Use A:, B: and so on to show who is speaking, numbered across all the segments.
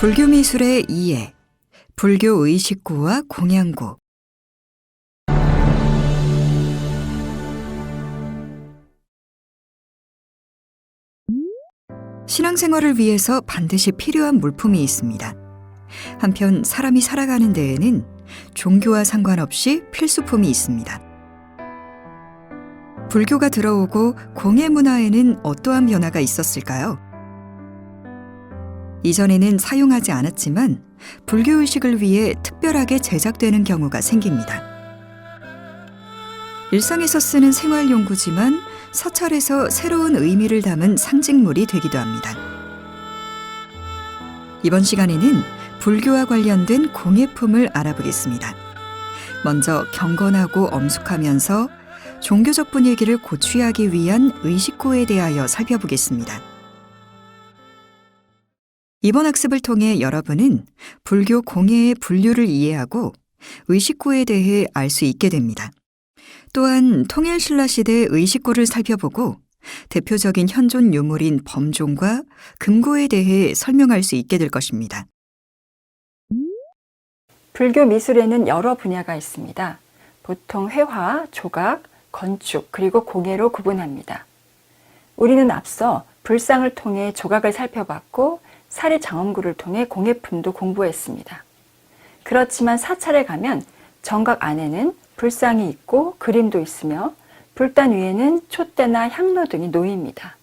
A: 불교 미술의 이해, 불교 의식구와 공양구. 신앙생활을 위해서 반드시 필요한 물품이 있습니다. 한편 사람이 살아가는 데에는 종교와 상관없이 필수품이 있습니다. 불교가 들어오고 공예 문화에는 어떠한 변화가 있었을까요? 이전에는 사용하지 않았지만 불교의식을 위해 특별하게 제작되는 경우가 생깁니다. 일상에서 쓰는 생활용구지만 사찰에서 새로운 의미를 담은 상징물이 되기도 합니다. 이번 시간에는 불교와 관련된 공예품을 알아보겠습니다. 먼저 경건하고 엄숙하면서 종교적 분위기를 고취하기 위한 의식구에 대하여 살펴보겠습니다. 이번 학습을 통해 여러분은 불교 공예의 분류를 이해하고 의식구에 대해 알 수 있게 됩니다. 또한 통일신라 시대 의식구를 살펴보고 대표적인 현존 유물인 범종과 금고에 대해 설명할 수 있게 될 것입니다.
B: 불교 미술에는 여러 분야가 있습니다. 보통 회화, 조각, 건축, 그리고 공예로 구분합니다. 우리는 앞서 불상을 통해 조각을 살펴봤고 사리 장엄구를 통해 공예품도 공부했습니다. 그렇지만 사찰에 가면 정각 안에는 불상이 있고 그림도 있으며 불단 위에는 촛대나 향로 등이 놓입니다.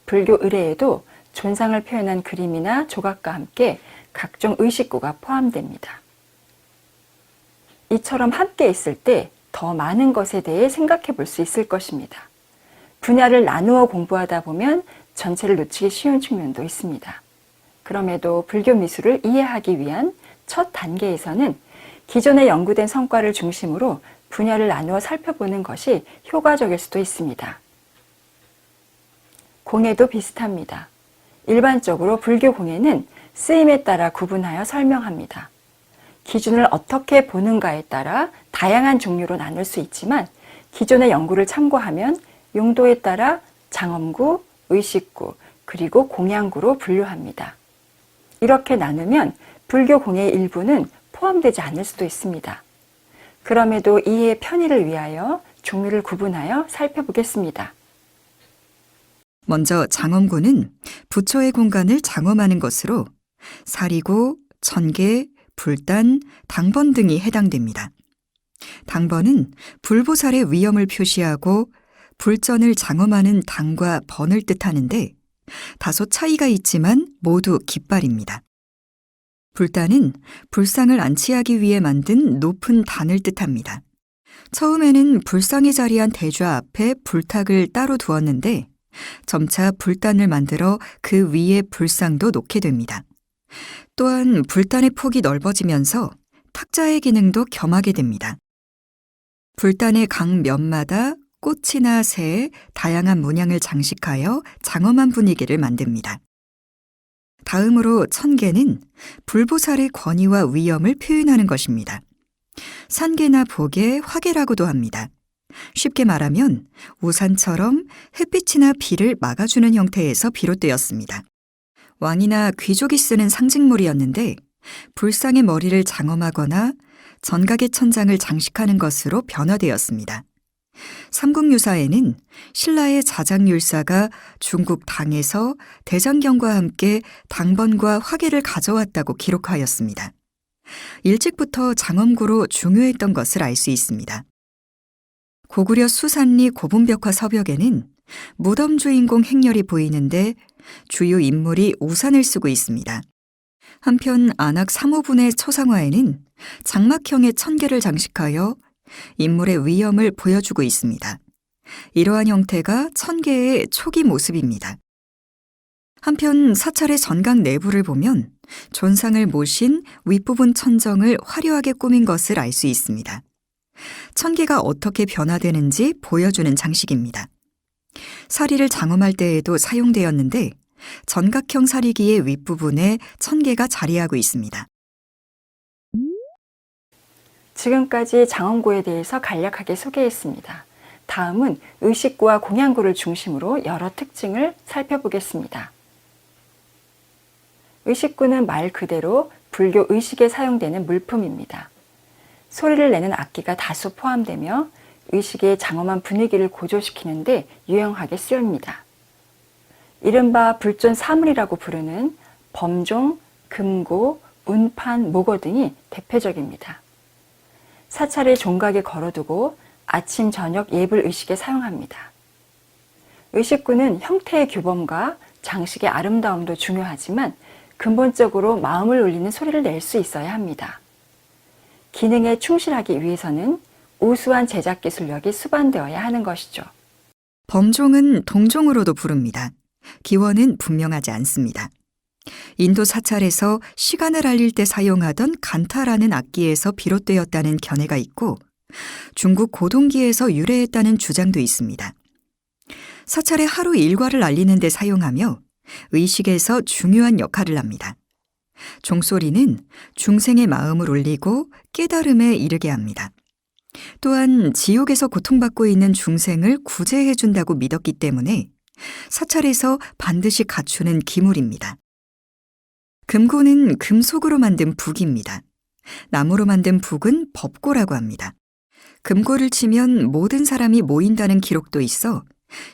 B: 불교 의례에도 존상을 표현한 그림이나 조각과 함께 각종 의식구가 포함됩니다. 이처럼 함께 있을 때 더 많은 것에 대해 생각해 볼 수 있을 것입니다. 분야를 나누어 공부하다 보면 전체를 놓치기 쉬운 측면도 있습니다. 그럼에도 불교 미술을 이해하기 위한 첫 단계에서는 기존에 연구된 성과를 중심으로 분야를 나누어 살펴보는 것이 효과적일 수도 있습니다. 공예도 비슷합니다. 일반적으로 불교 공예는 쓰임에 따라 구분하여 설명합니다. 기준을 어떻게 보는가에 따라 다양한 종류로 나눌 수 있지만 기존의 연구를 참고하면 용도에 따라 장엄구, 의식구, 그리고 공양구로 분류합니다. 이렇게 나누면 불교 공예의 일부는 포함되지 않을 수도 있습니다. 그럼에도 이해의 편의를 위하여 종류를 구분하여 살펴보겠습니다.
A: 먼저 장엄구는 부처의 공간을 장엄하는 것으로 사리고, 천계, 불단, 당번 등이 해당됩니다. 당번은 불보살의 위엄을 표시하고 불전을 장엄하는 당과 번을 뜻하는데 다소 차이가 있지만 모두 깃발입니다. 불단은 불상을 안치하기 위해 만든 높은 단을 뜻합니다. 처음에는 불상에 자리한 대좌 앞에 불탁을 따로 두었는데 점차 불단을 만들어 그 위에 불상도 놓게 됩니다. 또한 불단의 폭이 넓어지면서 탁자의 기능도 겸하게 됩니다. 불단의 각 면마다 꽃이나 새, 다양한 문양을 장식하여 장엄한 분위기를 만듭니다. 다음으로 천계는 불보살의 권위와 위엄을 표현하는 것입니다. 산계나 복의 화계라고도 합니다. 쉽게 말하면 우산처럼 햇빛이나 비를 막아주는 형태에서 비롯되었습니다. 왕이나 귀족이 쓰는 상징물이었는데 불상의 머리를 장엄하거나 전각의 천장을 장식하는 것으로 변화되었습니다. 삼국유사에는 신라의 자장율사가 중국 당에서 대장경과 함께 당번과 화계를 가져왔다고 기록하였습니다. 일찍부터 장엄구로 중요했던 것을 알 수 있습니다. 고구려 수산리 고분벽화 서벽에는 무덤 주인공 행렬이 보이는데 주요 인물이 우산을 쓰고 있습니다. 한편 안악 3호분의 초상화에는 장막형의 천계를 장식하여 인물의 위엄을 보여주고 있습니다. 이러한 형태가 천계의 초기 모습입니다. 한편 사찰의 전각 내부를 보면 존상을 모신 윗부분 천정을 화려하게 꾸민 것을 알 수 있습니다. 천계가 어떻게 변화되는지 보여주는 장식입니다. 사리를 장엄할 때에도 사용되었는데 전각형 사리기의 윗부분에 천계가 자리하고 있습니다.
B: 지금까지 장엄구에 대해서 간략하게 소개했습니다. 다음은 의식구와 공양구를 중심으로 여러 특징을 살펴보겠습니다. 의식구는 말 그대로 불교 의식에 사용되는 물품입니다. 소리를 내는 악기가 다수 포함되며 의식의 장엄한 분위기를 고조시키는데 유용하게 쓰입니다. 이른바 불존 사물이라고 부르는 범종, 금고, 운판, 목어 등이 대표적입니다. 사찰을 종각에 걸어두고 아침, 저녁 예불 의식에 사용합니다. 의식구는 형태의 규범과 장식의 아름다움도 중요하지만 근본적으로 마음을 울리는 소리를 낼 수 있어야 합니다. 기능에 충실하기 위해서는 우수한 제작 기술력이 수반되어야 하는 것이죠.
A: 범종은 동종으로도 부릅니다. 기원은 분명하지 않습니다. 인도 사찰에서 시간을 알릴 때 사용하던 간타라는 악기에서 비롯되었다는 견해가 있고 중국 고동기에서 유래했다는 주장도 있습니다. 사찰의 하루 일과를 알리는 데 사용하며 의식에서 중요한 역할을 합니다. 종소리는 중생의 마음을 울리고 깨달음에 이르게 합니다. 또한 지옥에서 고통받고 있는 중생을 구제해 준다고 믿었기 때문에 사찰에서 반드시 갖추는 기물입니다. 금고는 금속으로 만든 북입니다. 나무로 만든 북은 법고라고 합니다. 금고를 치면 모든 사람이 모인다는 기록도 있어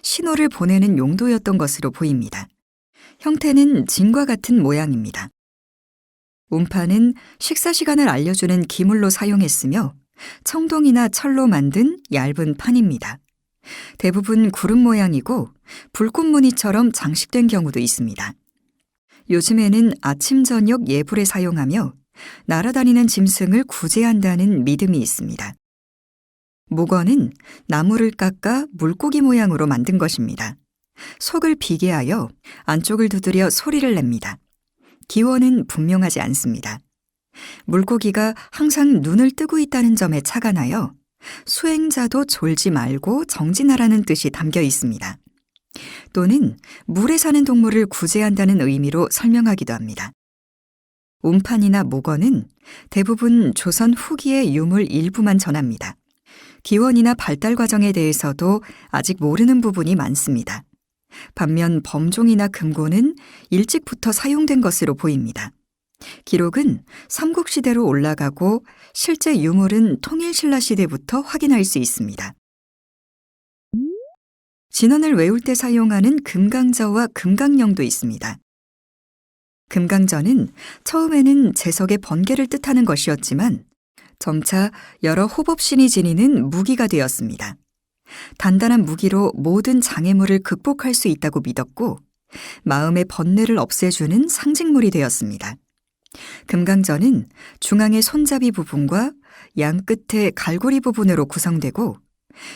A: 신호를 보내는 용도였던 것으로 보입니다. 형태는 진과 같은 모양입니다. 운판은 식사 시간을 알려주는 기물로 사용했으며 청동이나 철로 만든 얇은 판입니다. 대부분 구름 모양이고 불꽃무늬처럼 장식된 경우도 있습니다. 요즘에는 아침 저녁 예불에 사용하며 날아다니는 짐승을 구제한다는 믿음이 있습니다. 목어는 나무를 깎아 물고기 모양으로 만든 것입니다. 속을 비게 하여 안쪽을 두드려 소리를 냅니다. 기원은 분명하지 않습니다. 물고기가 항상 눈을 뜨고 있다는 점에 착안하여 수행자도 졸지 말고 정진하라는 뜻이 담겨 있습니다. 또는 물에 사는 동물을 구제한다는 의미로 설명하기도 합니다. 운판이나 목어는 대부분 조선 후기의 유물 일부만 전합니다. 기원이나 발달 과정에 대해서도 아직 모르는 부분이 많습니다. 반면 범종이나 금고는 일찍부터 사용된 것으로 보입니다. 기록은 삼국시대로 올라가고 실제 유물은 통일신라 시대부터 확인할 수 있습니다. 진언을 외울 때 사용하는 금강저와 금강령도 있습니다. 금강저는 처음에는 재석의 번개를 뜻하는 것이었지만 점차 여러 호법신이 지니는 무기가 되었습니다. 단단한 무기로 모든 장애물을 극복할 수 있다고 믿었고 마음의 번뇌를 없애주는 상징물이 되었습니다. 금강저는 중앙의 손잡이 부분과 양 끝의 갈고리 부분으로 구성되고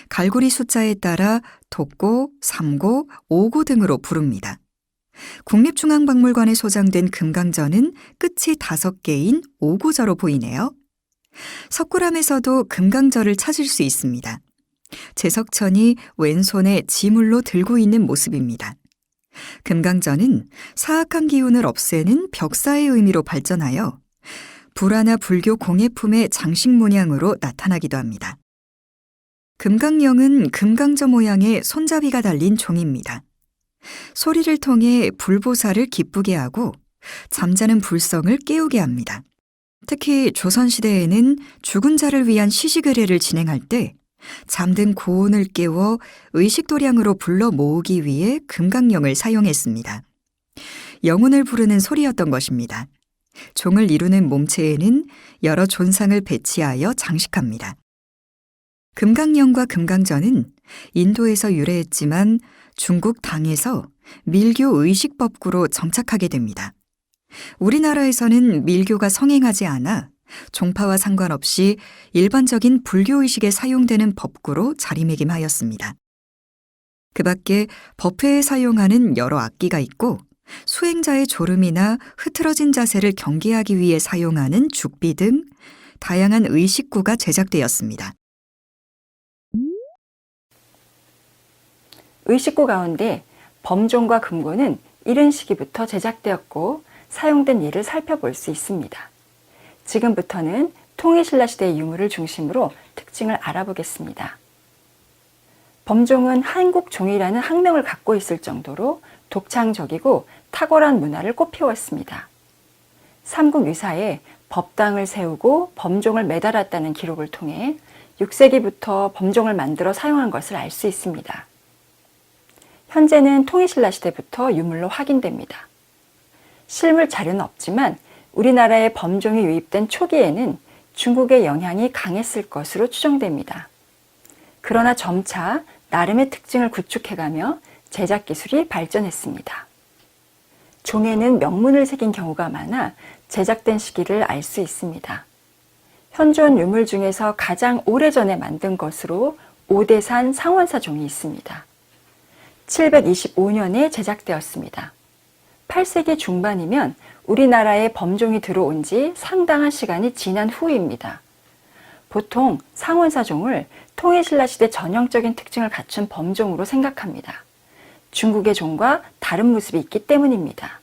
A: 갈고리 숫자에 따라 독고, 삼고, 오고 등으로 부릅니다. 국립중앙박물관에 소장된 금강저는 끝이 5개인 오고저로 보이네요. 석굴암에서도 금강저를 찾을 수 있습니다. 제석천이 왼손에 지물로 들고 있는 모습입니다. 금강저는 사악한 기운을 없애는 벽사의 의미로 발전하여 불화나 불교 공예품의 장식 문양으로 나타나기도 합니다. 금강령은 금강저 모양의 손잡이가 달린 종입니다. 소리를 통해 불보살을 기쁘게 하고 잠자는 불성을 깨우게 합니다. 특히 조선시대에는 죽은 자를 위한 시식의례를 진행할 때 잠든 고운을 깨워 의식도량으로 불러 모으기 위해 금강령을 사용했습니다. 영혼을 부르는 소리였던 것입니다. 종을 이루는 몸체에는 여러 존상을 배치하여 장식합니다. 금강령과 금강저는 인도에서 유래했지만 중국 당에서 밀교 의식법구로 정착하게 됩니다. 우리나라에서는 밀교가 성행하지 않아 종파와 상관없이 일반적인 불교의식에 사용되는 법구로 자리매김하였습니다. 그 밖에 법회에 사용하는 여러 악기가 있고 수행자의 졸음이나 흐트러진 자세를 경계하기 위해 사용하는 죽비 등 다양한 의식구가 제작되었습니다.
B: 의식구 가운데 범종과 금고는 이른 시기부터 제작되었고 사용된 예를 살펴볼 수 있습니다. 지금부터는 통일신라 시대의 유물을 중심으로 특징을 알아보겠습니다. 범종은 한국종이라는 학명을 갖고 있을 정도로 독창적이고 탁월한 문화를 꽃피웠습니다. 삼국 유사에 법당을 세우고 범종을 매달았다는 기록을 통해 6세기부터 범종을 만들어 사용한 것을 알 수 있습니다. 현재는 통일신라 시대부터 유물로 확인됩니다. 실물 자료는 없지만 우리나라에 범종이 유입된 초기에는 중국의 영향이 강했을 것으로 추정됩니다. 그러나 점차 나름의 특징을 구축해가며 제작 기술이 발전했습니다. 종에는 명문을 새긴 경우가 많아 제작된 시기를 알 수 있습니다. 현존 유물 중에서 가장 오래전에 만든 것으로 오대산 상원사 종이 있습니다. 725년에 제작되었습니다. 8세기 중반이면 우리나라에 범종이 들어온 지 상당한 시간이 지난 후입니다. 보통 상원사종을 통일신라 시대 전형적인 특징을 갖춘 범종으로 생각합니다. 중국의 종과 다른 모습이 있기 때문입니다.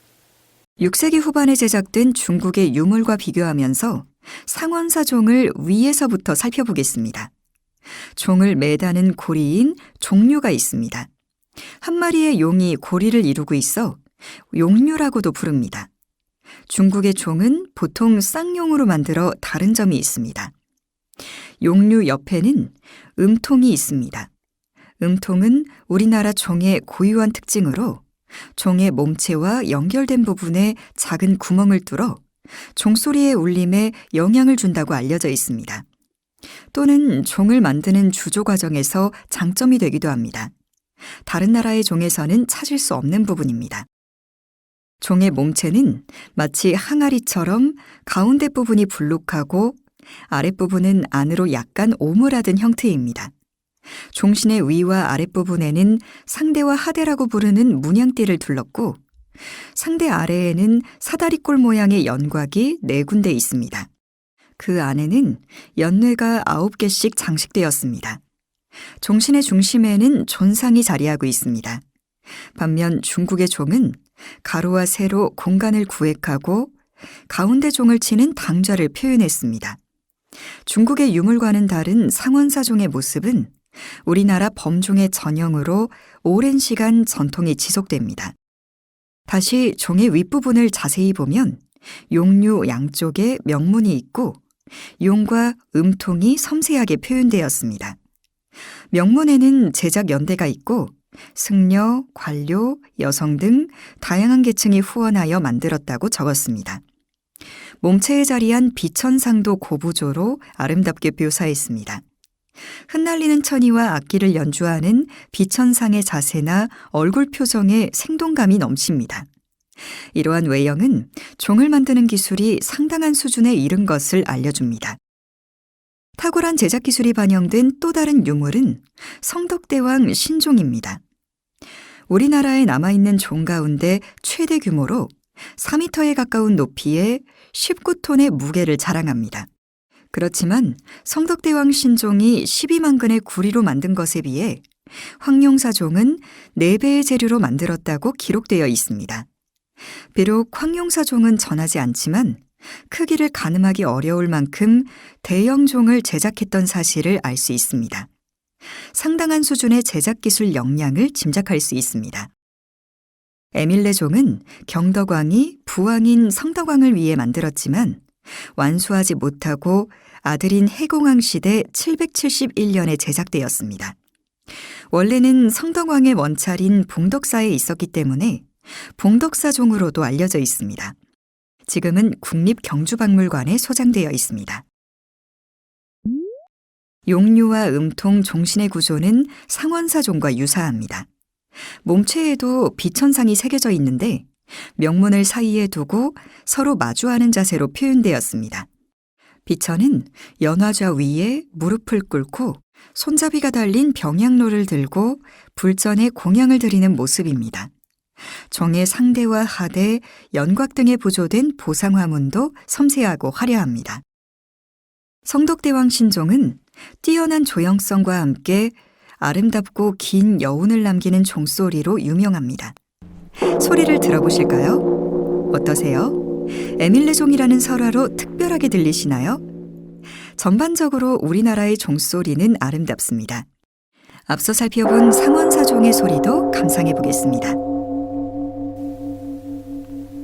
A: 6세기 후반에 제작된 중국의 유물과 비교하면서 상원사종을 위에서부터 살펴보겠습니다. 종을 매다는 고리인 종류가 있습니다. 한 마리의 용이 고리를 이루고 있어 용류라고도 부릅니다. 중국의 종은 보통 쌍용으로 만들어 다른 점이 있습니다. 용류 옆에는 음통이 있습니다. 음통은 우리나라 종의 고유한 특징으로 종의 몸체와 연결된 부분에 작은 구멍을 뚫어 종소리의 울림에 영향을 준다고 알려져 있습니다. 또는 종을 만드는 주조 과정에서 장점이 되기도 합니다. 다른 나라의 종에서는 찾을 수 없는 부분입니다. 종의 몸체는 마치 항아리처럼 가운데 부분이 불룩하고 아랫부분은 안으로 약간 오므라든 형태입니다. 종신의 위와 아랫부분에는 상대와 하대라고 부르는 문양띠를 둘렀고 상대 아래에는 사다리꼴 모양의 연곽이 4군데 있습니다. 그 안에는 연뇌가 9개씩 장식되었습니다. 종신의 중심에는 존상이 자리하고 있습니다. 반면 중국의 종은 가로와 세로 공간을 구획하고 가운데 종을 치는 당좌를 표현했습니다. 중국의 유물과는 다른 상원사종의 모습은 우리나라 범종의 전형으로 오랜 시간 전통이 지속됩니다. 다시 종의 윗부분을 자세히 보면 용류 양쪽에 명문이 있고 용과 음통이 섬세하게 표현되었습니다. 명문에는 제작 연대가 있고 승려, 관료, 여성 등 다양한 계층이 후원하여 만들었다고 적었습니다. 몸체에 자리한 비천상도 고부조로 아름답게 묘사했습니다. 흩날리는 천이와 악기를 연주하는 비천상의 자세나 얼굴 표정에 생동감이 넘칩니다. 이러한 외형은 종을 만드는 기술이 상당한 수준에 이른 것을 알려줍니다. 탁월한 제작 기술이 반영된 또 다른 유물은 성덕대왕 신종입니다. 우리나라에 남아있는 종 가운데 최대 규모로 4m에 가까운 높이에 19톤의 무게를 자랑합니다. 그렇지만 성덕대왕 신종이 12만 근의 구리로 만든 것에 비해 황룡사종은 4배의 재료로 만들었다고 기록되어 있습니다. 비록 황룡사종은 전하지 않지만 크기를 가늠하기 어려울 만큼 대형 종을 제작했던 사실을 알 수 있습니다. 상당한 수준의 제작 기술 역량을 짐작할 수 있습니다. 에밀레 종은 경덕왕이 부왕인 성덕왕을 위해 만들었지만 완수하지 못하고 아들인 해공왕 시대 771년에 제작되었습니다. 원래는 성덕왕의 원찰인 봉덕사에 있었기 때문에 봉덕사종으로도 알려져 있습니다. 지금은 국립경주박물관에 소장되어 있습니다. 용류와 음통 종신의 구조는 상원사종과 유사합니다. 몸체에도 비천상이 새겨져 있는데 명문을 사이에 두고 서로 마주하는 자세로 표현되었습니다. 비천은 연화좌 위에 무릎을 꿇고 손잡이가 달린 병양로를 들고 불전에 공양을 드리는 모습입니다. 종의 상대와 하대, 연곽 등에 부조된 보상화문도 섬세하고 화려합니다. 성덕대왕 신종은 뛰어난 조형성과 함께 아름답고 긴 여운을 남기는 종소리로 유명합니다. 소리를 들어보실까요? 어떠세요? 에밀레종이라는 설화로 특별하게 들리시나요? 전반적으로 우리나라의 종소리는 아름답습니다. 앞서 살펴본 상원사종의 소리도 감상해 보겠습니다.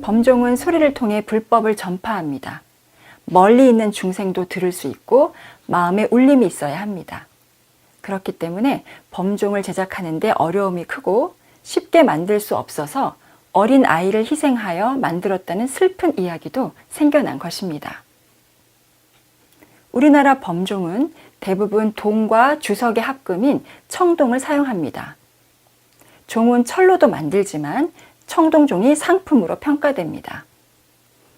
B: 범종은 소리를 통해 불법을 전파합니다. 멀리 있는 중생도 들을 수 있고 마음에 울림이 있어야 합니다. 그렇기 때문에 범종을 제작하는 데 어려움이 크고 쉽게 만들 수 없어서 어린 아이를 희생하여 만들었다는 슬픈 이야기도 생겨난 것입니다. 우리나라 범종은 대부분 동과 주석의 합금인 청동을 사용합니다. 종은 철로도 만들지만 청동종이 상품으로 평가됩니다.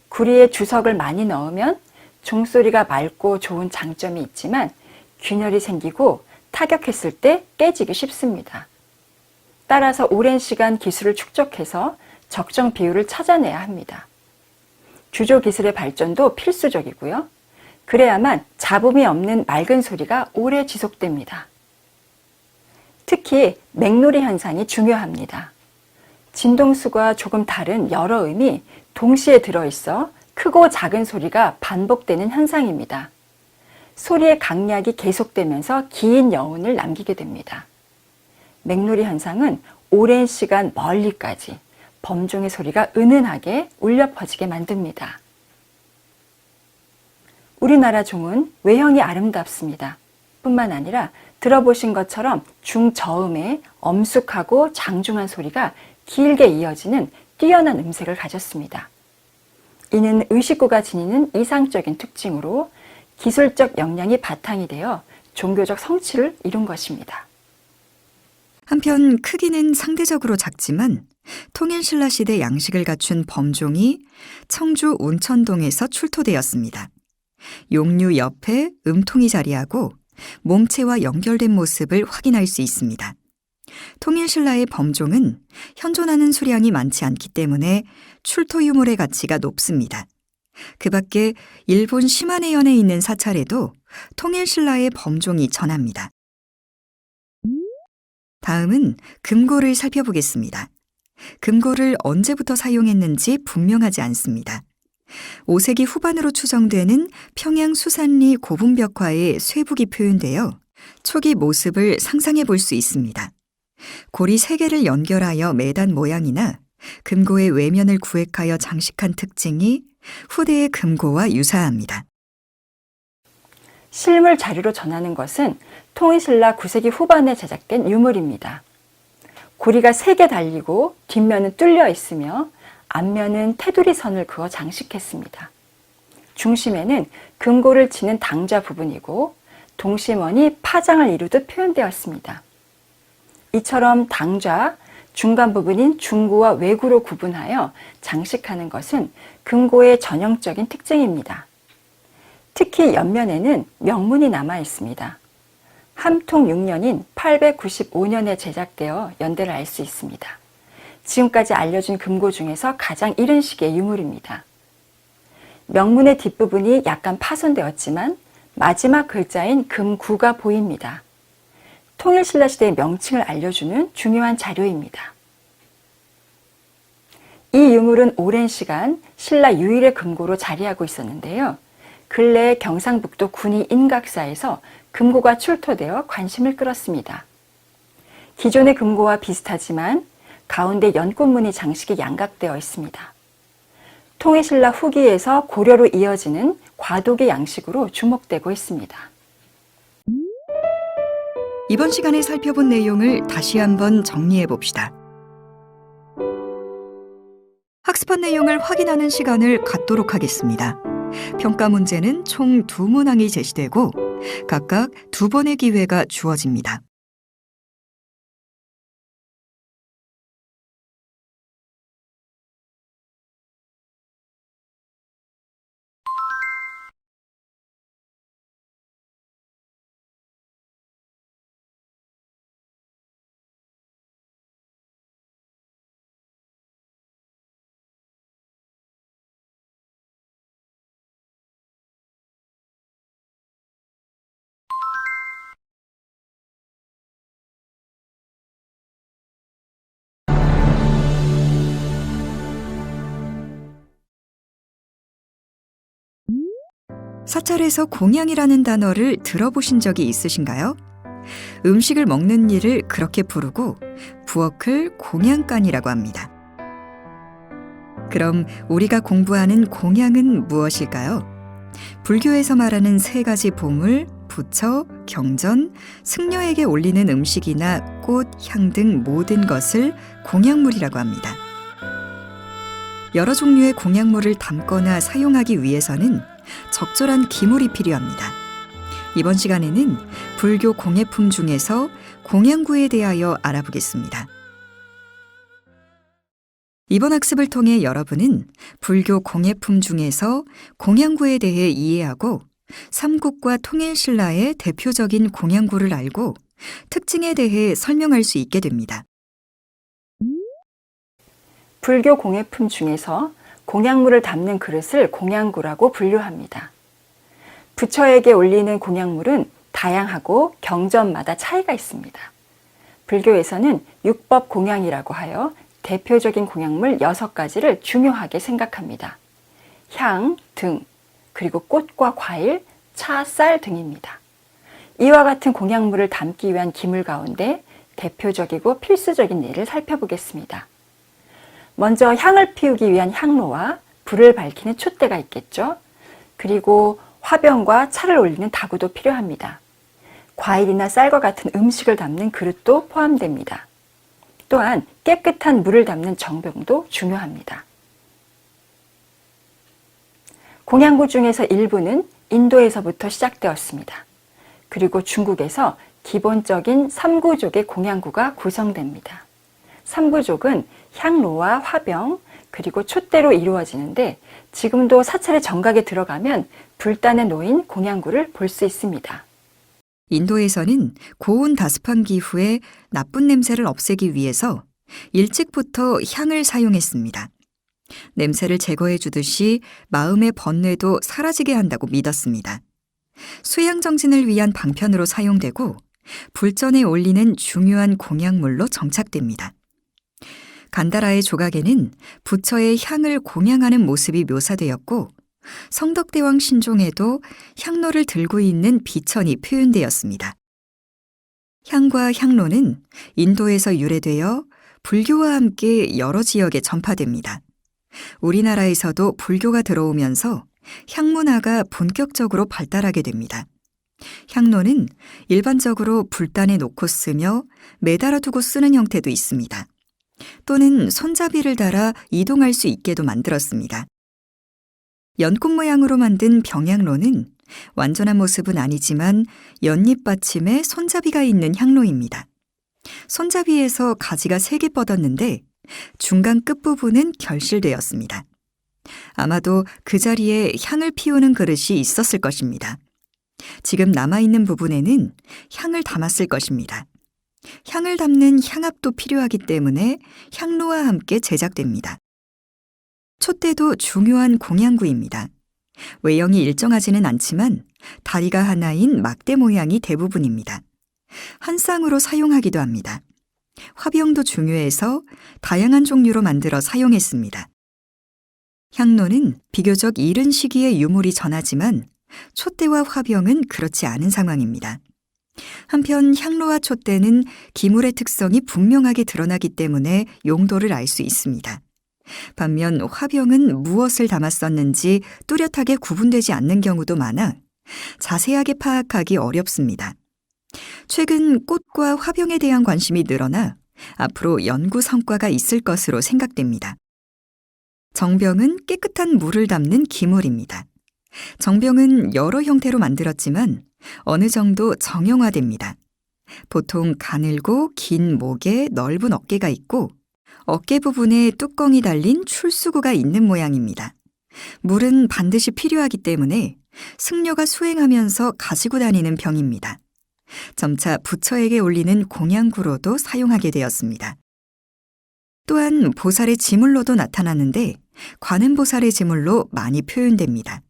B: 구리에 주석을 많이 넣으면 종소리가 맑고 좋은 장점이 있지만 균열이 생기고 타격했을 때 깨지기 쉽습니다. 따라서 오랜 시간 기술을 축적해서 적정 비율을 찾아내야 합니다. 주조 기술의 발전도 필수적이고요. 그래야만 잡음이 없는 맑은 소리가 오래 지속됩니다. 특히 맹놀이 현상이 중요합니다. 진동수가 조금 다른 여러 음이 동시에 들어있어 크고 작은 소리가 반복되는 현상입니다. 소리의 강약이 계속되면서 긴 여운을 남기게 됩니다. 맹놀이 현상은 오랜 시간 멀리까지 범종의 소리가 은은하게 울려 퍼지게 만듭니다. 우리나라 종은 외형이 아름답습니다. 뿐만 아니라 들어보신 것처럼 중저음의 엄숙하고 장중한 소리가 길게 이어지는 뛰어난 음색을 가졌습니다. 이는 의식구가 지니는 이상적인 특징으로 기술적 역량이 바탕이 되어 종교적 성취를 이룬 것입니다.
A: 한편 크기는 상대적으로 작지만 통일신라 시대 양식을 갖춘 범종이 청주 온천동에서 출토되었습니다. 용류 옆에 음통이 자리하고 몸체와 연결된 모습을 확인할 수 있습니다. 통일신라의 범종은 현존하는 수량이 많지 않기 때문에 출토 유물의 가치가 높습니다. 그 밖에 일본 시마네현에 있는 사찰에도 통일신라의 범종이 전합니다. 다음은 금고를 살펴보겠습니다. 금고를 언제부터 사용했는지 분명하지 않습니다. 5세기 후반으로 추정되는 평양 수산리 고분벽화에 쇠북이 표현되어 초기 모습을 상상해 볼 수 있습니다. 고리 3개를 연결하여 매단 모양이나 금고의 외면을 구획하여 장식한 특징이 후대의 금고와 유사합니다.
B: 실물 자료로 전하는 것은 통일신라 9세기 후반에 제작된 유물입니다. 고리가 3개 달리고 뒷면은 뚫려 있으며 앞면은 테두리 선을 그어 장식했습니다. 중심에는 금고를 치는 당좌 부분이고 동심원이 파장을 이루듯 표현되었습니다. 이처럼 당좌, 중간 부분인 중구와 외구로 구분하여 장식하는 것은 금고의 전형적인 특징입니다. 특히 옆면에는 명문이 남아 있습니다. 함통 6년인 895년에 제작되어 연대를 알 수 있습니다. 지금까지 알려진 금고 중에서 가장 이른 시기의 유물입니다. 명문의 뒷부분이 약간 파손되었지만 마지막 글자인 금구가 보입니다. 통일신라 시대의 명칭을 알려주는 중요한 자료입니다. 이 유물은 오랜 시간 신라 유일의 금고로 자리하고 있었는데요. 근래 경상북도 군위 인각사에서 금고가 출토되어 관심을 끌었습니다. 기존의 금고와 비슷하지만 가운데 연꽃무늬 장식이 양각되어 있습니다. 통일신라 후기에서 고려로 이어지는 과도기 양식으로 주목되고 있습니다.
A: 이번 시간에 살펴본 내용을 다시 한번 정리해 봅시다. 학습한 내용을 확인하는 시간을 갖도록 하겠습니다. 평가 문제는 총 2문항이 제시되고 각각 2번의 기회가 주어집니다. 사찰에서 공양이라는 단어를 들어보신 적이 있으신가요? 음식을 먹는 일을 그렇게 부르고 부엌을 공양간이라고 합니다. 그럼 우리가 공부하는 공양은 무엇일까요? 불교에서 말하는 세 가지 보물, 부처, 경전, 승려에게 올리는 음식이나 꽃, 향 등 모든 것을 공양물이라고 합니다. 여러 종류의 공양물을 담거나 사용하기 위해서는 적절한 기물이 필요합니다. 이번 시간에는 불교 공예품 중에서 공양구에 대하여 알아보겠습니다. 이번 학습을 통해 여러분은 불교 공예품 중에서 공양구에 대해 이해하고 삼국과 통일신라의 대표적인 공양구를 알고 특징에 대해 설명할 수 있게 됩니다.
B: 불교 공예품 중에서 공양물을 담는 그릇을 공양구라고 분류합니다. 부처에게 올리는 공양물은 다양하고 경전마다 차이가 있습니다. 불교에서는 육법 공양이라고 하여 대표적인 공양물 6가지를 중요하게 생각합니다. 향, 등, 그리고 꽃과 과일, 차, 쌀 등입니다. 이와 같은 공양물을 담기 위한 기물 가운데 대표적이고 필수적인 예를 살펴보겠습니다. 먼저 향을 피우기 위한 향로와 불을 밝히는 촛대가 있겠죠. 그리고 화병과 차를 올리는 다구도 필요합니다. 과일이나 쌀과 같은 음식을 담는 그릇도 포함됩니다. 또한 깨끗한 물을 담는 정병도 중요합니다. 공양구 중에서 일부는 인도에서부터 시작되었습니다. 그리고 중국에서 기본적인 3구족의 공양구가 구성됩니다. 3구족은 향로와 화병, 그리고 촛대로 이루어지는데 지금도 사찰의 정각에 들어가면 불단에 놓인 공양구를 볼 수 있습니다.
A: 인도에서는 고온 다습한 기후에 나쁜 냄새를 없애기 위해서 일찍부터 향을 사용했습니다. 냄새를 제거해 주듯이 마음의 번뇌도 사라지게 한다고 믿었습니다. 수양정진을 위한 방편으로 사용되고 불전에 올리는 중요한 공양물로 정착됩니다. 간다라의 조각에는 부처의 향을 공양하는 모습이 묘사되었고 성덕대왕 신종에도 향로를 들고 있는 비천이 표현되었습니다. 향과 향로는 인도에서 유래되어 불교와 함께 여러 지역에 전파됩니다. 우리나라에서도 불교가 들어오면서 향문화가 본격적으로 발달하게 됩니다. 향로는 일반적으로 불단에 놓고 쓰며 매달아 두고 쓰는 형태도 있습니다. 또는 손잡이를 달아 이동할 수 있게도 만들었습니다. 연꽃 모양으로 만든 병향로는 완전한 모습은 아니지만 연잎 받침에 손잡이가 있는 향로입니다. 손잡이에서 가지가 3개 뻗었는데 중간 끝부분은 결실되었습니다. 아마도 그 자리에 향을 피우는 그릇이 있었을 것입니다. 지금 남아있는 부분에는 향을 담았을 것입니다. 향을 담는 향압도 필요하기 때문에 향로와 함께 제작됩니다. 촛대도 중요한 공양구입니다. 외형이 일정하지는 않지만 다리가 하나인 막대 모양이 대부분입니다. 한 쌍으로 사용하기도 합니다. 화병도 중요해서 다양한 종류로 만들어 사용했습니다. 향로는 비교적 이른 시기에 유물이 전하지만 촛대와 화병은 그렇지 않은 상황입니다. 한편 향로와 촛대는 기물의 특성이 분명하게 드러나기 때문에 용도를 알 수 있습니다. 반면 화병은 무엇을 담았었는지 뚜렷하게 구분되지 않는 경우도 많아 자세하게 파악하기 어렵습니다. 최근 꽃과 화병에 대한 관심이 늘어나 앞으로 연구 성과가 있을 것으로 생각됩니다. 정병은 깨끗한 물을 담는 기물입니다. 정병은 여러 형태로 만들었지만 어느 정도 정형화됩니다. 보통 가늘고 긴 목에 넓은 어깨가 있고 어깨 부분에 뚜껑이 달린 출수구가 있는 모양입니다. 물은 반드시 필요하기 때문에 승려가 수행하면서 가지고 다니는 병입니다. 점차 부처에게 올리는 공양구로도 사용하게 되었습니다. 또한 보살의 지물로도 나타나는데 관음보살의 지물로 많이 표현됩니다.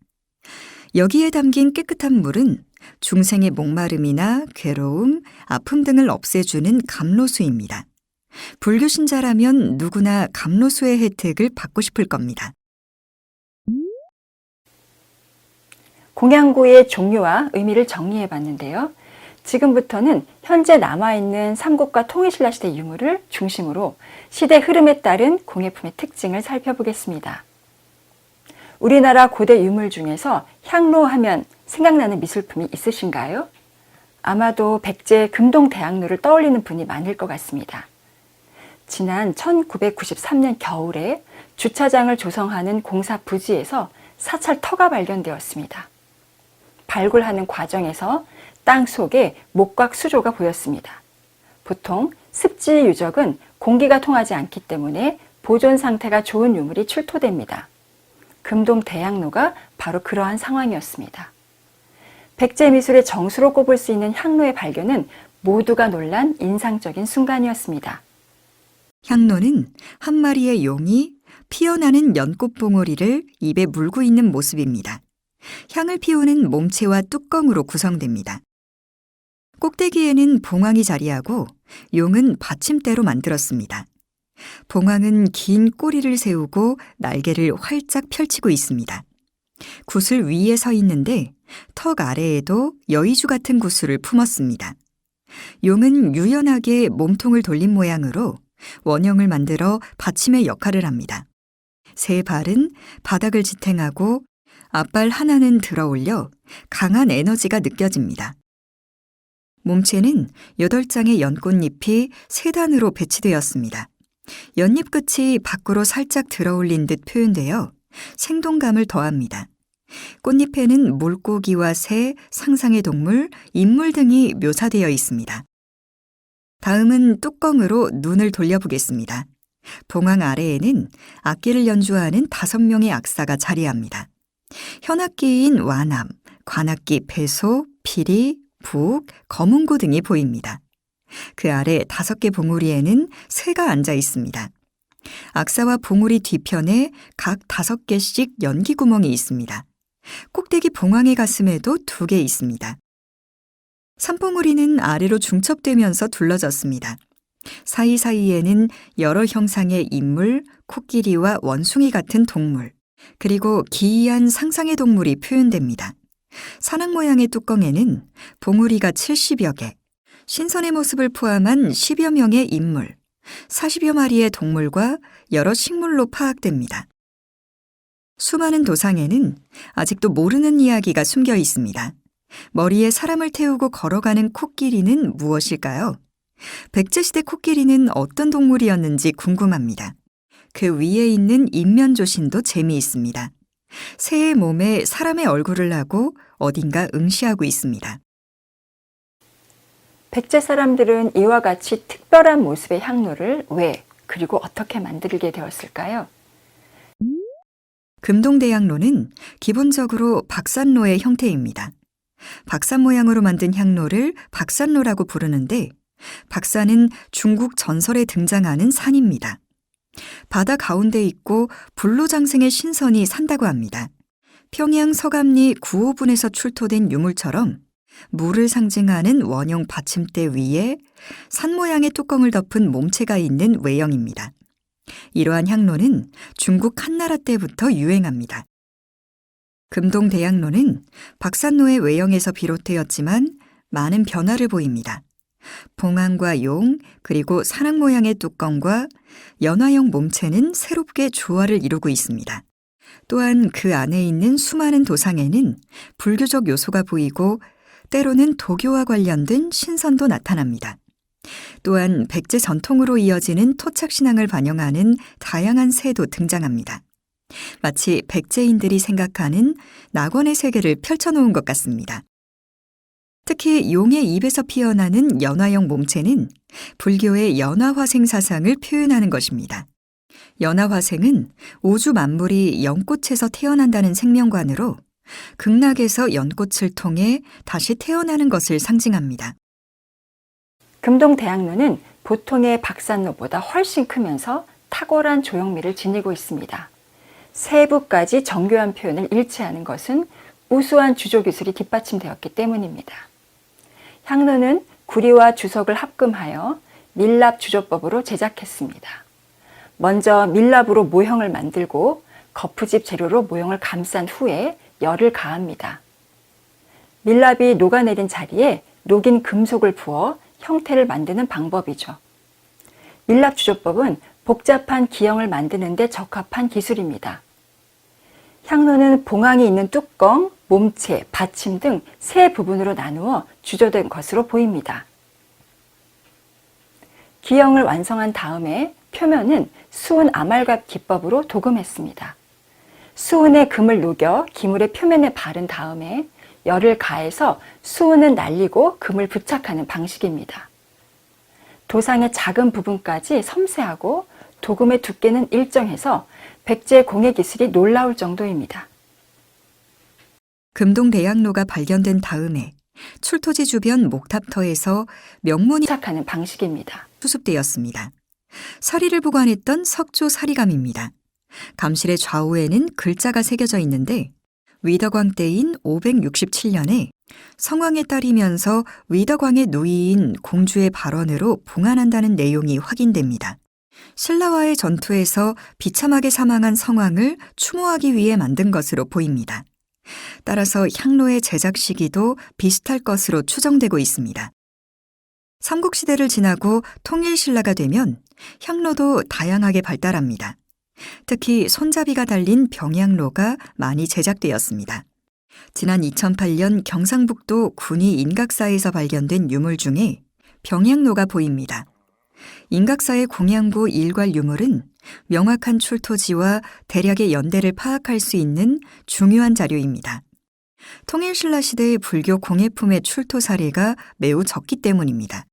A: 여기에 담긴 깨끗한 물은 중생의 목마름이나 괴로움, 아픔 등을 없애주는 감로수입니다. 불교 신자라면 누구나 감로수의 혜택을 받고 싶을 겁니다.
B: 공양구의 종류와 의미를 정리해 봤는데요. 지금부터는 현재 남아있는 삼국과 통일신라 시대 유물을 중심으로 시대 흐름에 따른 공예품의 특징을 살펴보겠습니다. 우리나라 고대 유물 중에서 향로 하면 생각나는 미술품이 있으신가요? 아마도 백제 금동대학로를 떠올리는 분이 많을 것 같습니다. 지난 1993년 겨울에 주차장을 조성하는 공사 부지에서 사찰터가 발견되었습니다. 발굴하는 과정에서 땅 속에 목각 수조가 보였습니다. 보통 습지 유적은 공기가 통하지 않기 때문에 보존 상태가 좋은 유물이 출토됩니다. 금동대학로가 바로 그러한 상황이었습니다. 백제 미술의 정수로 꼽을 수 있는 향로의 발견은 모두가 놀란 인상적인 순간이었습니다.
A: 향로는 한 마리의 용이 피어나는 연꽃 봉오리를 입에 물고 있는 모습입니다. 향을 피우는 몸체와 뚜껑으로 구성됩니다. 꼭대기에는 봉황이 자리하고 용은 받침대로 만들었습니다. 봉황은 긴 꼬리를 세우고 날개를 활짝 펼치고 있습니다. 구슬 위에 서 있는데 턱 아래에도 여의주 같은 구슬을 품었습니다. 용은 유연하게 몸통을 돌린 모양으로 원형을 만들어 받침의 역할을 합니다. 세 발은 바닥을 지탱하고 앞발 하나는 들어 올려 강한 에너지가 느껴집니다. 몸체는 8장의 연꽃잎이 3단으로 배치되었습니다. 연잎 끝이 밖으로 살짝 들어 올린 듯 표현되어 생동감을 더합니다. 꽃잎에는 물고기와 새, 상상의 동물, 인물 등이 묘사되어 있습니다. 다음은 뚜껑으로 눈을 돌려보겠습니다. 봉황 아래에는 악기를 연주하는 5명의 악사가 자리합니다. 현악기인 완암, 관악기 배소, 피리, 북, 검은고 등이 보입니다. 그 아래 5개 봉우리에는 새가 앉아 있습니다. 악사와 봉우리 뒤편에 각 5개씩 연기 구멍이 있습니다. 꼭대기 봉황의 가슴에도 2개 있습니다. 산봉우리는 아래로 중첩되면서 둘러졌습니다. 사이사이에는 여러 형상의 인물, 코끼리와 원숭이 같은 동물, 그리고 기이한 상상의 동물이 표현됩니다. 산악 모양의 뚜껑에는 봉우리가 70여 개, 신선의 모습을 포함한 10여 명의 인물, 40여 마리의 동물과 여러 식물로 파악됩니다. 수많은 도상에는 아직도 모르는 이야기가 숨겨 있습니다. 머리에 사람을 태우고 걸어가는 코끼리는 무엇일까요? 백제시대 코끼리는 어떤 동물이었는지 궁금합니다. 그 위에 있는 인면조신도 재미있습니다. 새의 몸에 사람의 얼굴을 하고 어딘가 응시하고 있습니다.
B: 백제 사람들은 이와 같이 특별한 모습의 향로를 왜 그리고 어떻게 만들게 되었을까요?
A: 금동대향로는 기본적으로 박산로의 형태입니다. 박산 모양으로 만든 향로를 박산로라고 부르는데 박산은 중국 전설에 등장하는 산입니다. 바다 가운데 있고 불로장생의 신선이 산다고 합니다. 평양 서감리 9호분에서 출토된 유물처럼 물을 상징하는 원형 받침대 위에 산 모양의 뚜껑을 덮은 몸체가 있는 외형입니다. 이러한 향로는 중국 한나라 때부터 유행합니다. 금동대향로는 박산로의 외형에서 비롯되었지만 많은 변화를 보입니다. 봉황과 용, 그리고 산악 모양의 뚜껑과 연화형 몸체는 새롭게 조화를 이루고 있습니다. 또한 그 안에 있는 수많은 도상에는 불교적 요소가 보이고 때로는 도교와 관련된 신선도 나타납니다. 또한 백제 전통으로 이어지는 토착신앙을 반영하는 다양한 새도 등장합니다. 마치 백제인들이 생각하는 낙원의 세계를 펼쳐놓은 것 같습니다. 특히 용의 입에서 피어나는 연화형 몸체는 불교의 연화화생 사상을 표현하는 것입니다. 연화화생은 우주 만물이 연꽃에서 태어난다는 생명관으로 극락에서 연꽃을 통해 다시 태어나는 것을 상징합니다.
B: 금동대학로는 보통의 박산로보다 훨씬 크면서 탁월한 조형미를 지니고 있습니다. 세부까지 정교한 표현을 일치하는 것은 우수한 주조 기술이 뒷받침되었기 때문입니다. 향로는 구리와 주석을 합금하여 밀랍 주조법으로 제작했습니다. 먼저 밀랍으로 모형을 만들고 거푸집 재료로 모형을 감싼 후에 열을 가합니다. 밀랍이 녹아내린 자리에 녹인 금속을 부어 형태를 만드는 방법이죠. 밀랍주조법은 복잡한 기형을 만드는 데 적합한 기술입니다. 향로는 봉황이 있는 뚜껑, 몸체, 받침 등 세 부분으로 나누어 주조된 것으로 보입니다. 기형을 완성한 다음에 표면은 수은 아말갑 기법으로 도금했습니다. 수은에 금을 녹여 기물의 표면에 바른 다음에 열을 가해서 수은은 날리고 금을 부착하는 방식입니다. 도상의 작은 부분까지 섬세하고 도금의 두께는 일정해서 백제의 공예 기술이 놀라울 정도입니다.
A: 금동대양로가 발견된 다음에 출토지 주변 목탑터에서 명문이
B: 부착하는 방식입니다.
A: 수습되었습니다. 사리를 보관했던 석조 사리감입니다. 감실의 좌우에는 글자가 새겨져 있는데 위덕왕 때인 567년에 성왕에 따르면서 위덕왕의 누이인 공주의 발언으로 봉안한다는 내용이 확인됩니다. 신라와의 전투에서 비참하게 사망한 성왕을 추모하기 위해 만든 것으로 보입니다. 따라서 향로의 제작 시기도 비슷할 것으로 추정되고 있습니다. 삼국시대를 지나고 통일신라가 되면 향로도 다양하게 발달합니다. 특히 손잡이가 달린 병양로가 많이 제작되었습니다. 지난 2008년 경상북도 군위 인각사에서 발견된 유물 중에 병양로가 보입니다. 인각사의 공양부 일괄 유물은 명확한 출토지와 대략의 연대를 파악할 수 있는 중요한 자료입니다. 통일신라 시대의 불교 공예품의 출토 사례가 매우 적기 때문입니다.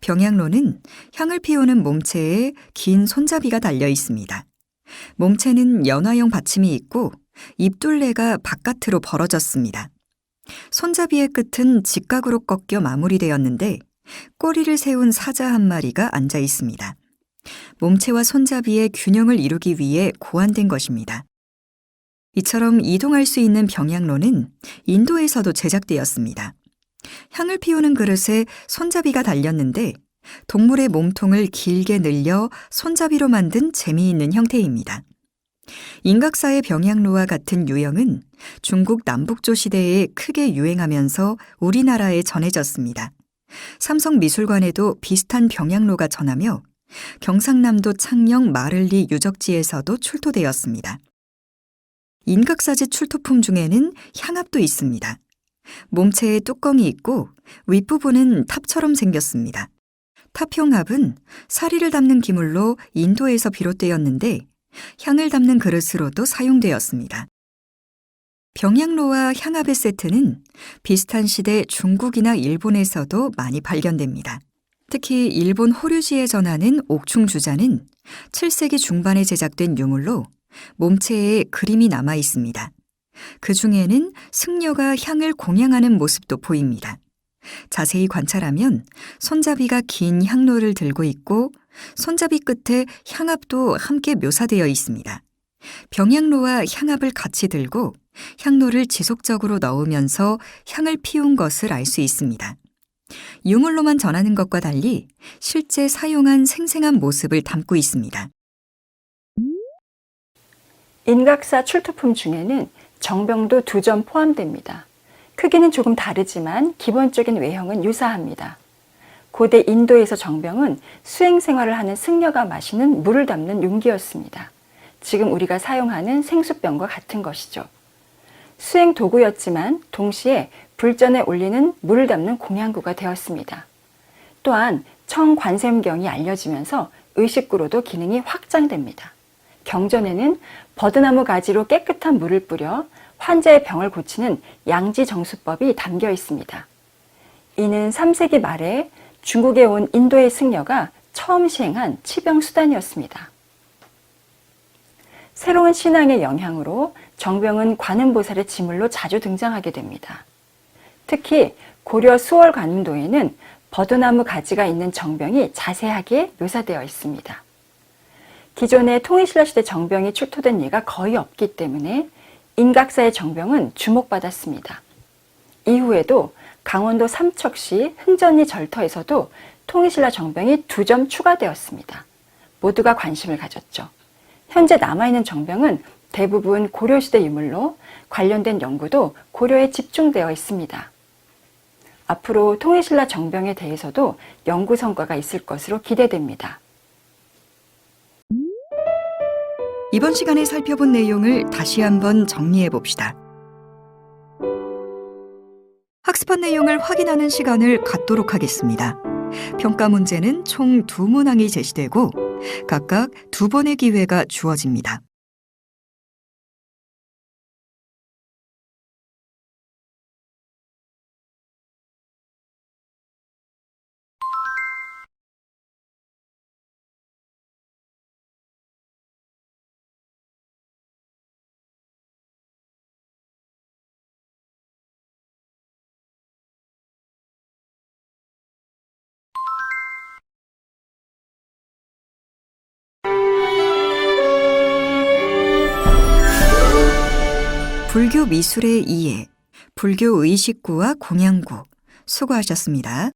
A: 병양로는 향을 피우는 몸체에 긴 손잡이가 달려 있습니다. 몸체는 연화형 받침이 있고 입둘레가 바깥으로 벌어졌습니다. 손잡이의 끝은 직각으로 꺾여 마무리되었는데 꼬리를 세운 사자 한 마리가 앉아 있습니다. 몸체와 손잡이의 균형을 이루기 위해 고안된 것입니다. 이처럼 이동할 수 있는 병양로는 인도에서도 제작되었습니다. 향을 피우는 그릇에 손잡이가 달렸는데 동물의 몸통을 길게 늘려 손잡이로 만든 재미있는 형태입니다. 인각사의 병양로와 같은 유형은 중국 남북조 시대에 크게 유행하면서 우리나라에 전해졌습니다. 삼성미술관에도 비슷한 병양로가 전하며 경상남도 창녕 마를리 유적지에서도 출토되었습니다. 인각사지 출토품 중에는 향압도 있습니다. 몸체에 뚜껑이 있고 윗부분은 탑처럼 생겼습니다. 탑형압은 사리를 담는 기물로 인도에서 비롯되었는데 향을 담는 그릇으로도 사용되었습니다. 병양로와 향압의 세트는 비슷한 시대 중국이나 일본에서도 많이 발견됩니다. 특히 일본 호류지에 전하는 옥충주자는 7세기 중반에 제작된 유물로 몸체에 그림이 남아 있습니다. 그 중에는 승려가 향을 공양하는 모습도 보입니다. 자세히 관찰하면 손잡이가 긴 향로를 들고 있고 손잡이 끝에 향압도 함께 묘사되어 있습니다. 병양로와 향압을 같이 들고 향로를 지속적으로 넣으면서 향을 피운 것을 알 수 있습니다. 유물로만 전하는 것과 달리 실제 사용한 생생한 모습을 담고 있습니다.
B: 인각사 출토품 중에는 정병도 2점 포함됩니다. 크기는 조금 다르지만 기본적인 외형은 유사합니다. 고대 인도에서 정병은 수행 생활을 하는 승려가 마시는 물을 담는 용기였습니다. 지금 우리가 사용하는 생수병과 같은 것이죠. 수행 도구였지만 동시에 불전에 올리는 물을 담는 공양구가 되었습니다. 또한 청관샘경이 알려지면서 의식구로도 기능이 확장됩니다. 경전에는 버드나무 가지로 깨끗한 물을 뿌려 환자의 병을 고치는 양지정수법이 담겨 있습니다. 이는 3세기 말에 중국에 온 인도의 승려가 처음 시행한 치병 수단이었습니다. 새로운 신앙의 영향으로 정병은 관음보살의 지물로 자주 등장하게 됩니다. 특히 고려 수월 관음도에는 버드나무 가지가 있는 정병이 자세하게 묘사되어 있습니다. 기존의 통일신라 시대 정병이 출토된 예가 거의 없기 때문에 인각사의 정병은 주목받았습니다. 이후에도 강원도 삼척시 흥전리 절터에서도 통일신라 정병이 2점 추가되었습니다. 모두가 관심을 가졌죠. 현재 남아있는 정병은 대부분 고려시대 유물로 관련된 연구도 고려에 집중되어 있습니다. 앞으로 통일신라 정병에 대해서도 연구 성과가 있을 것으로 기대됩니다.
A: 이번 시간에 살펴본 내용을 다시 한번 정리해 봅시다. 학습한 내용을 확인하는 시간을 갖도록 하겠습니다. 평가 문제는 총 2문항이 제시되고 각각 2번의 기회가 주어집니다. 불교 미술의 이해, 불교 의식구와 공양구, 수고하셨습니다.